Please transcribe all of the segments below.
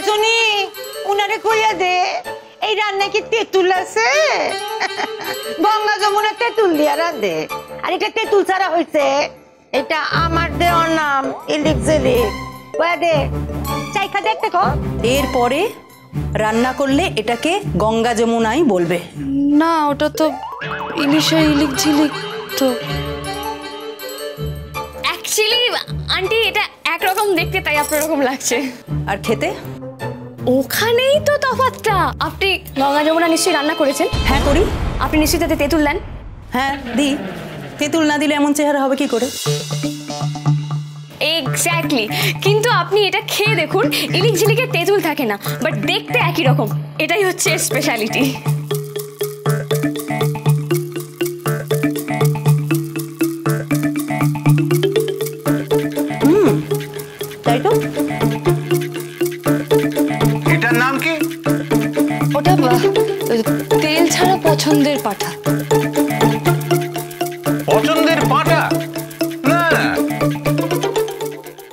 শুনি উনারে কইয়া দে এই রান্না কি তেঁতুল আছে? গঙ্গা যমুনা তেঁতুল দিয়া রাঁধে, আর এটা তেঁতুল ছাড়া হয়েছে। এটা আমার দেওয়ার নাম ইলিক জিলিক। কইয়া দে, চাইখা দেখতে কো। এরপরে রান্না করলে এটাকে গঙ্গা যমুনাই বলবে না, ওটা তো ইলিশে ইলিক ঝিলিক তো। অ্যাকচুয়ালি আন্টি এটা একরকম দেখতে, তাই আপনার রকম লাগছে। আর খেতে ওখানেই তো তফাৎটা। আপনি গঙ্গা যমুনা নিশ্চয়ই রান্না করেছেন? হ্যাঁ করি। আপনি নিশ্চয়ই তাতে তেঁতুল দেন? হ্যাঁ দিই। তেঁতুল না দিলে এমন চেহারা হবে কি করে? এক্স্যাক্টলি। কিন্তু আপনি এটা খেয়ে দেখুন, ইলিক ঝিলিকে তেঁতুল থাকে না, বাট দেখতে একই রকম। এটাই হচ্ছে স্পেশালিটি। তাই তো। এটার নাম কি? ওটা তেল ছাড়া পছন্দের পাঠা। পছন্দের পাঁঠা? না না,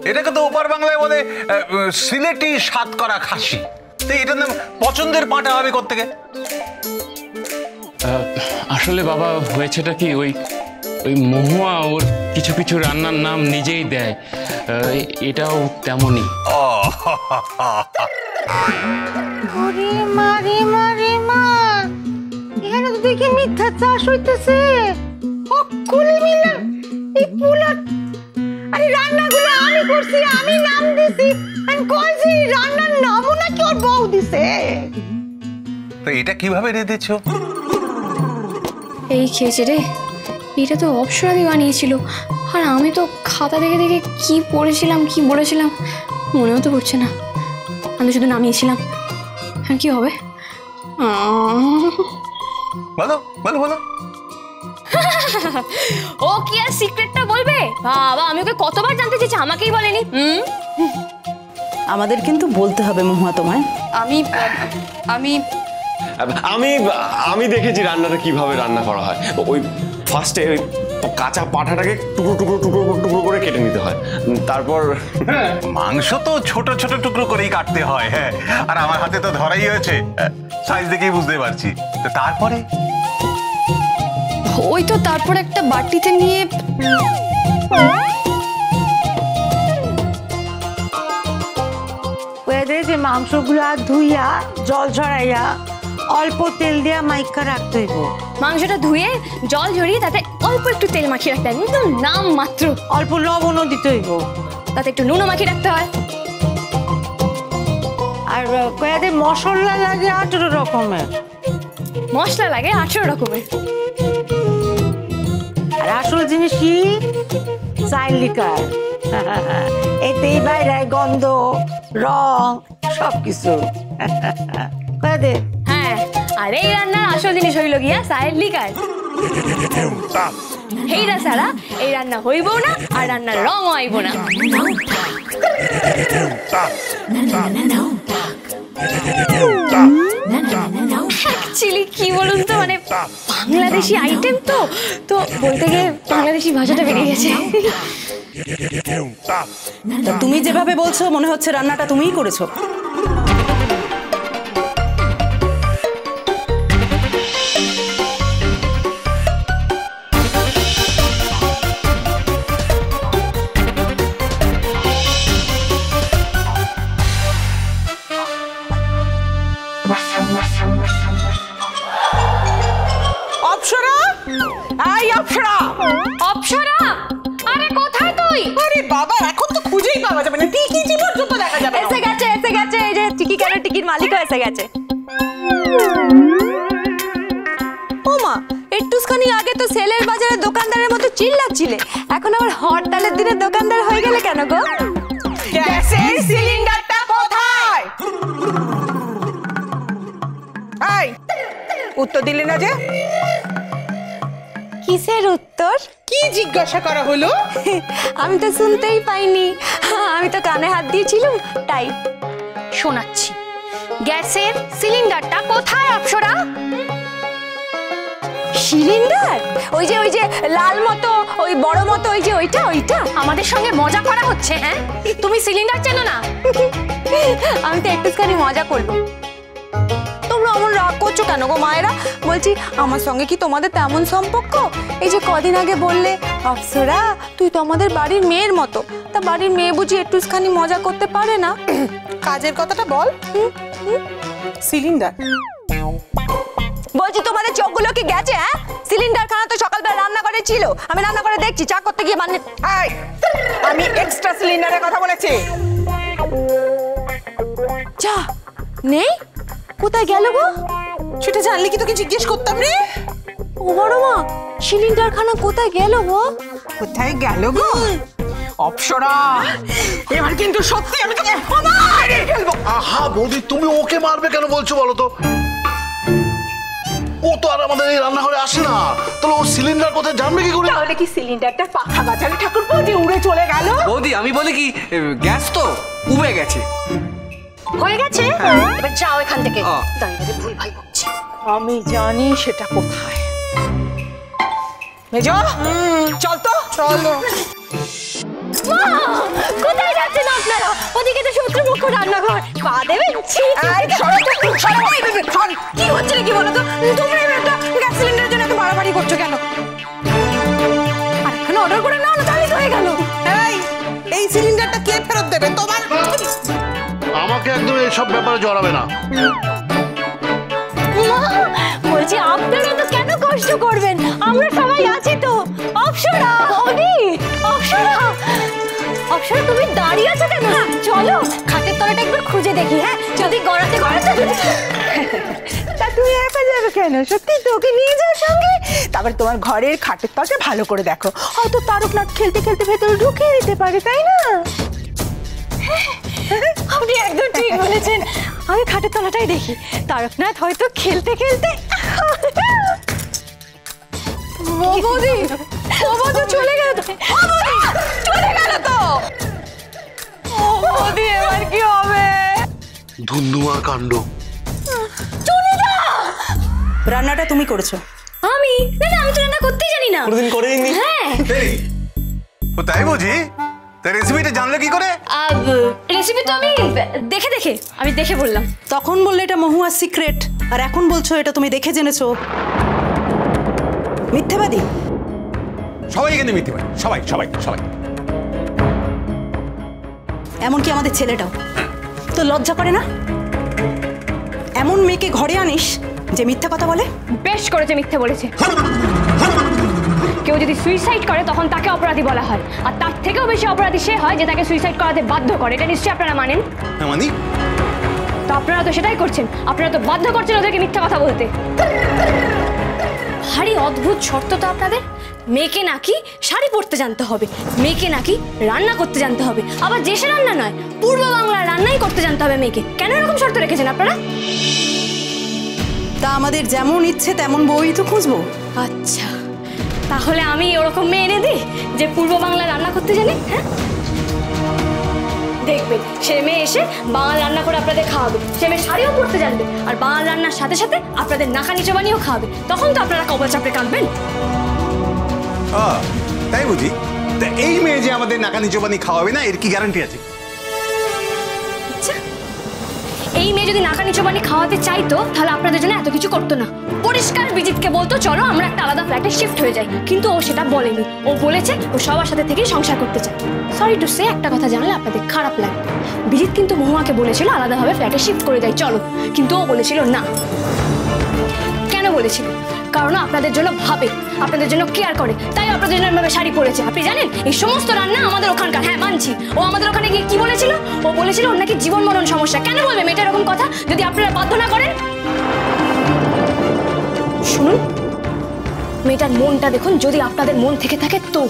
এটাকে তো ওপার বাংলায় বলে সিলেটি স্বাদ করা খাসি। তো এটার নাম পছন্দের পাঁঠা হবে কোত্থেকে? আসলে বাবা হয়েছেটা কি, ওই মহুয়া ওর কিছু কিছু রান্নার নাম নিজেই দেয়, এটাও তেমনই। ওরে মা রে মা রে মা, এখানে তো দেখি মিথ্যা চাষ হইতেছে। সকলে মিলে এই পোলা, আরে রান্নাগুলো আমি করছি, আমি নাম দিছি, আমি কইছি রান্নার নামও নাকি ওর বউ দিছে। তো এটা কিভাবে রেঁধেছো? এই খেয়েছে রে, এটা তো অপসরাদি বানিয়েছিল। আর আমি তো খাতা দেখে দেখে কি পড়েছিলাম কি বলেছিলাম মনেও তো পড়ছে না। আমি শুধু নামিয়েছিলাম। হ্যাঁ কি হবে? বলো বলো বলো। ও কি আর সিক্রেটটা বলবে? বাবা আমি ওকে কতবার জানতে চেয়েছি, আমাকেই বলেনি। আমাদের কিন্তু বলতে হবে মহুয়া তোমায়। আমি আমি আমি আমি দেখেছি রান্নাটা কিভাবে রান্না করা হয়। ওই ফার্স্টে ওই কাঁচা পাঁঠাটাকে টুকরো টুকরো টুকরো টুকরো করে কেটে নিতে হয়, তারপর মাংস তো ছোট ছোট টুকরো করেই কাটতে হয়। হ্যাঁ, আর আমার হাতে তো ধরাই হয়েছে, সাইজ দেখেই বুঝতে পারছি। তো তারপরে ওই তো তারপর একটা বাটিতে নিয়ে যে মাংসগুলা ধুইয়া জল ঝরাইয়া অল্প তেল দিয়া মাইকা রাখতে হইব। মাংসটা ধুয়ে জল ঝরিয়ে তাতে অল্প একটু তেল মাখিয়ে রাখতে হয়, একদম নাম মাত্র। অল্প লবণও দিতে হইব, তাতে একটু নুনও মাখিয়ে রাখতে হয়। আর কয়াতে মশলা লাগে 18 রকমের। মশলা লাগে 18 রকমের। আর আসল জিনিস কি? চাইল লিকার। এতেই বাইরে গন্ধ রং সবকিছু। কয়াতে হ্যাঁ, আর এই রান্নার আসল জিনিস হইল গিয়া চায়ের লিকার। এইটা ছাড়া এই রান্না হইবও না, আর রান্নার রঙও আইব না। অ্যাকচুয়ালি কি বলুন তো, মানে বাংলাদেশি আইটেম তো তো বলতে গিয়ে বাংলাদেশি ভাষাটা বেরিয়ে গেছে। তা তুমি যেভাবে বলছো মনে হচ্ছে রান্নাটা তুমিই করেছো। অপ্সরা, এই অপ্সরা, অপ্সরা, আরে কোথায় তুই? আরে বাবা এখন তো খুঁজেই পাওয়া যাবে না, টিকি চিমর জন্য দেখা যাবে। এসে গেছে, এই যে টিকি ক্যারের টিকির মালিকও এসে গেছে। ও মা, একটুখানি আগে তো সেলের বাজারে দোকানদারের মতো চিল্লাচ্ছিলে, এখন আবার হরতালের দিনে দোকানদার হয়ে গেলে কেন গো? গ্যাসের সিলিন্ডারটা কোথায়? এই উত্তর দিলে না যে? কিসের উত্তর? কি জিজ্ঞাসা করা হলো? আমি তো শুনতেই পাইনি, আমি তো কানে হাত দিয়েছিলাম তাই। শোনাচ্ছি, গ্যাসের সিলিন্ডারটা কোথায় অপ্সরা? সিলিন্ডার? ওই যে লাল মতো, ওই বড় মতো, ওই যে ওইটা। আমাদের সঙ্গে মজা করা হচ্ছে? হ্যাঁ, তুমি সিলিন্ডার চেনো না? আমি তো একটুখানি মজা করবো। তোমরা অমন রাগ করছো কেন গো মায়েরা? বলছি আমার সঙ্গে কি তোমাদের তেমন সম্পর্ক? এই যে কদিন আগে বললে অপ্সরা তুই তো আমাদের বাড়ির মেয়ের মতো, তা বাড়ির মেয়ে বুঝি একটুখানি মজা করতে পারে না? কাজের কথাটা বল। সিলিন্ডার বলছি তোমাদের চোখগুলো কি গেছে? হ্যাঁ, সিলিন্ডার খানা তো সকালবেলা রান্না করে ছিল, আমি রান্না করে দেখছি চা করতে গিয়ে মানে আমি এক্সট্রা সিলিন্ডারের কথা বলেছি। চা নেই, কোথায় গেল গো? সেটা জানলে কি তোকে জিজ্ঞেস করতাম রে? ও বড় মা, সিলিন্ডার খানা কোথায় গেল গো? কোথায় গেল গো? অপ্সরা, এবার কিন্তু সত্যি আমি তোকে মারে ফেলবো। আহা বৌদি, তুমি ওকে মারবে কেন বলছো বলো তো? ও তো আর আমাদের এই রান্নাঘরে আসে না, তাহলে ও সিলিন্ডার কোথায় জানবে কি করে? তাহলে কি সিলিন্ডারটা পাখা বাঁচালে ঠাকুরপো যে উড়ে চলে গেল? বৌদি আমি বলি কি, গ্যাস তো উবে গেছে। হয়ে গেছে, এবার যাও এখান থেকে। দাঁড়িয়ে ভুল ভাই বকছি। আমি জানি সেটা কোথায়। মেজো, চল তো। চলো। কোথায় যাচ্ছেন আপনারা? ওদিকে তো শত্রুপক্ষ রান্নাঘর, পা দেবেন? কি হচ্ছে কি বলো তো? তোমরা একটা গ্যাস সিলিন্ডারের জন্য এত বাড়াবাড়ি করছো কেন? আরেকখানে অর্ডার করে নাও না, তাহলে তো হয়ে গেল। এই সিলিন্ডারটা কে ফেরত দেবে? তোমার। আমাকে একদম এইসব ব্যাপারে জড়াবে না। বলছি আপনারা তো কেন কষ্ট করবেন, আমরা সবাই আছি তো। অপ্সরা, অপ্সরা, অপ্সরা তুমি দাঁড়িয়ে আছো কেন? চলো খাটের তলাটা একবার খুঁজে দেখি। হ্যাঁ, যদি গড়াতে তা তুমি একা যাবে কেন? সত্যি তোকে নিয়ে যাওয়ার সঙ্গে। তারপরে তোমার ঘরের খাটের তলাটা ভালো করে দেখো, হয়তো তারকনাথ খেলতে খেলতে ভেতরে ঢুকিয়ে দিতে পারে, তাই না? আপনি একদম ঠিক বলেছেন, আমি খাটের তলাটাই দেখি। তারকনাথ হয়তো খেলতে খেলতে চলে গেল তো, চলে গেল তো। বৌদি এবার কি হবে? ধুন্ধুমার কাণ্ড। রান্নাটা তুমি করেছো? আমি না, আমি তো রান্না করতেই জানি না। কোনদিন করেইনি। হ্যাঁ, ও তাই বুঝি? তার রেসিপিটা জানলে কি করে? রেসিপি তো আমি দেখে বললাম। তখন বললে এটা মহুয়ার সিক্রেট, আর এখন বলছো এটা তুমি দেখে জেনেছো। মিথ্যাবাদী। সবাই এখানে মিথ্যে পারে, সবাই সবাই সবাই। এমনকি আমাদের ছেলেটাও। তো লজ্জা করে না? এমন মেয়েকে ঘরে আনিস যে মিথ্যা কথা বলে? বেশ করেছে, মিথ্যে বলেছে। কেউ যদি সুইসাইড করে তখন তাকে অপরাধী বলা হয়, আর তার থেকেও বেশি অপরাধী সে হয় যে তাকে সুইসাইড করাতে বাধ্য করে। এটা নিশ্চয়ই আপনারা মানেন। মানে? তো আপনারা তো সেটাই করছেন, আপনারা তো বাধ্য করছেন ওদেরকে মিথ্যা কথা বলতে। ভারী অদ্ভুত শর্ত তো আপনাদের। মেয়েকে নাকি শাড়ি পরতে জানতে হবে, মেয়েকে নাকি রান্না করতে জানতে হবে, আবার দেশে রান্না নয়, পূর্ব বাংলার রান্নাই করতে জানতে হবে মেয়েকে। কেন এরকম শর্ত রেখেছেন আপনারা? তা আমাদের যেমন ইচ্ছে তেমন বউই তো খুঁজবো। আচ্ছা, তাহলে আমি ওরকম মেয়ে এনে দিই যে পূর্ব বাংলা রান্না করতে জানে। হ্যাঁ, দেখবেন সে মেয়ে এসে বাংলা রান্না করে আপনাদের খাওয়াবে, সে মেয়ে শাড়িও পরতে জানবে, আর বাংলা রান্নার সাথে সাথে আপনাদের নাকানি চোবানিও খাওয়াবে। তখন তো আপনারা কপাল চাপড়ে কাঁদবেন। তাই বুঝি? তা এই মেয়ে যে আমাদের নাকানি চোবানি খাওয়াবে না, এর কি গ্যারান্টি আছে? আচ্ছা, এই মেয়ে যদি নাকানি চোবানি খাওয়াতে চাইতো তাহলে আপনাদের জন্য এত কিছু করতো না। পরিষ্কার বিজিতকে বলতো চলো আমরা একটা আলাদা ফ্ল্যাটে শিফট হয়ে যাই, কিন্তু ও সেটা বলেনি। ও বলেছে ও সবার সাথে থেকেই সংসার করতে চায়। সরি টু সে, একটা কথা জানলে আপনাদের খারাপ লাগবে। বিজিত কিন্তু মহুয়াকে বলেছিল আলাদাভাবে ফ্ল্যাটে শিফট করে যাই চলো, কিন্তু ও বলেছিল না। কেন বলেছিল? কারণ আপনাদের জন্য ভাবে, আপনাদের জন্য কেয়ার করে, তাই আপনাদের জন্য এভাবে শাড়ি পরেছে। আপনি জানেন এই সমস্ত রান্না আমাদের ওখানকার। হ্যাঁ মানছি, ও আমাদের ওখানে গিয়ে কি বলেছিল? ও বলেছিল ওর নাকি জীবন মরণ সমস্যা। কেন বলবে মেয়েটা এরকম কথা যদি আপনারা বাধ্য না করেন? শুনুন, মেয়েটার মনটা দেখুন, যদি আপনাদের মন থেকে থাকে তো।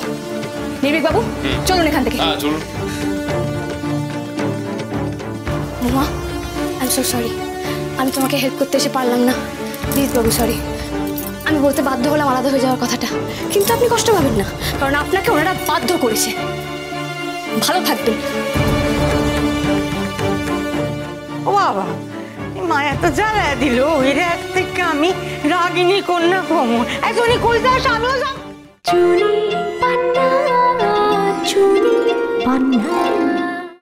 নির্ভীক বাবু চলুন এখান থেকে। চলুন। মহুয়া, আই এম সো সরি, আমি তোমাকে হেল্প করতে এসে পারলাম না। Please Babu sorry. আমি বলতে বাধ্য হলাম আলাদা হয়ে যাওয়ার কথাটা, কিন্তু আপনি কষ্ট পাবেন না, কারণ আপনাকে ওনারা বাধ্য করেছে। ভালো থাকবেন। ও বাবা, মায়া তো জ্বালায় দিল। এর এক থেকে আমি রাগিনী কন্যা ভ্রমণ এখনই খুঁজতে আসে। আমিও চুনি পান্না, চুনি পান্না।